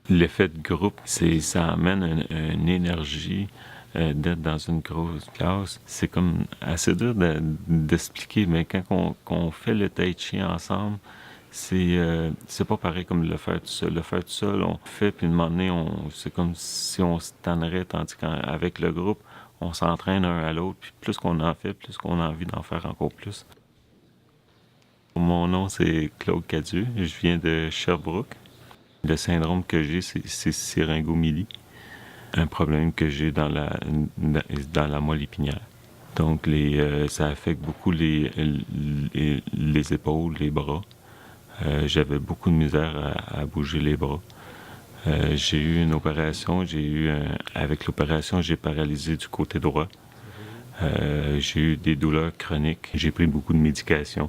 L'effet de groupe, ça amène une énergie d'être dans une grosse classe. C'est comme assez dur d'expliquer, mais quand on fait le tai chi ensemble, c'est pas pareil comme le faire tout seul. Le faire tout seul, on fait, puis de un moment donné, c'est comme si on se tannerait, tandis qu'avec le groupe, on s'entraîne un à l'autre, puis plus qu'on en fait, plus qu'on a envie d'en faire encore plus. Mon nom, c'est Claude Cadieux. Je viens de Sherbrooke. Le syndrome que j'ai, c'est syringomyélie, un problème que j'ai dans la moelle épinière. Donc, ça affecte beaucoup les épaules, les bras. J'avais beaucoup de misère à bouger les bras. J'ai eu une opération. Avec l'opération, j'ai paralysé du côté droit. J'ai eu des douleurs chroniques. J'ai pris beaucoup de médication.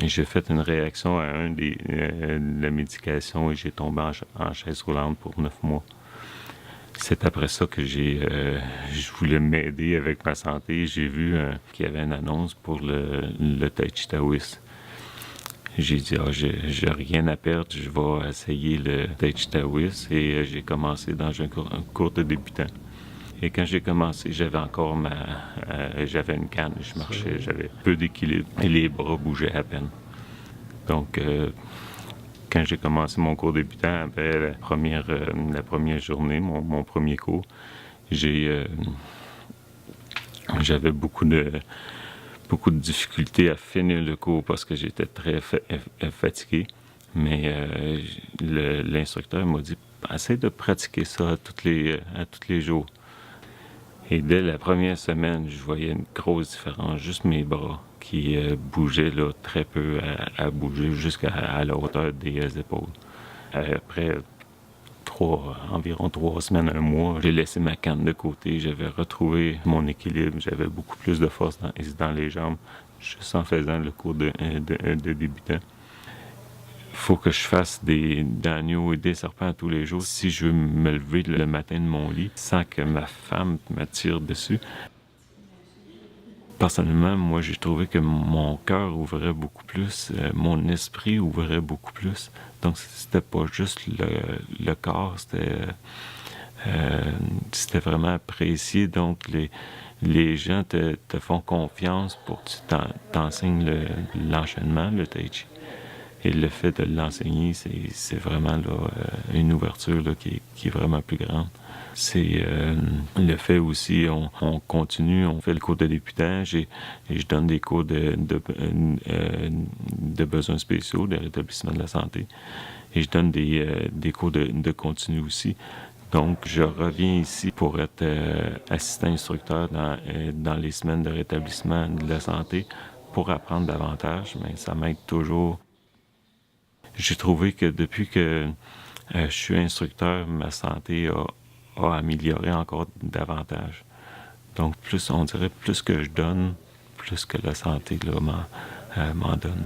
J'ai fait une réaction à la médication et j'ai tombé en chaise roulante pour 9 mois. C'est après ça que je voulais m'aider avec ma santé. J'ai vu qu'il y avait une annonce pour le Tai Chi Taoiste. J'ai dit, j'ai rien à perdre, je vais essayer le Tai Chi Taoiste et j'ai commencé dans un cours de débutant. Et quand j'ai commencé, j'avais encore j'avais une canne, je marchais, j'avais peu d'équilibre et les bras bougeaient à peine. Donc, quand j'ai commencé mon cours débutant, après la première journée, mon premier cours, j'avais beaucoup de difficultés à finir le cours parce que j'étais très fatigué. Mais l'instructeur m'a dit, essaie de pratiquer ça à tous les jours. Et dès la première semaine, je voyais une grosse différence, juste mes bras qui bougeaient là, très peu à bouger jusqu'à la hauteur des épaules. Après environ 3 semaines, un mois, j'ai laissé ma canne de côté, j'avais retrouvé mon équilibre, j'avais beaucoup plus de force dans les jambes, juste en faisant le cours de débutant. Il faut que je fasse des agneaux et des serpents tous les jours si je veux me lever le matin de mon lit sans que ma femme me tire dessus. Personnellement, moi, j'ai trouvé que mon cœur ouvrait beaucoup plus, mon esprit ouvrait beaucoup plus. Donc, c'était pas juste le corps, c'était vraiment apprécié. Donc, les gens te font confiance pour que tu t'enseignes l'enchaînement, le tai chi. Et le fait de l'enseigner, c'est vraiment là, une ouverture là, qui est vraiment plus grande. C'est le fait aussi, on continue, on fait le cours de débutant, et je donne des cours de besoins spéciaux, de rétablissement de la santé. Et je donne des cours de continu aussi. Donc, je reviens ici pour être assistant instructeur dans les semaines de rétablissement de la santé pour apprendre davantage, mais ça m'aide toujours. J'ai trouvé que depuis que je suis instructeur, ma santé a amélioré encore davantage. Donc, on dirait plus que je donne, plus que la santé là, m'en donne.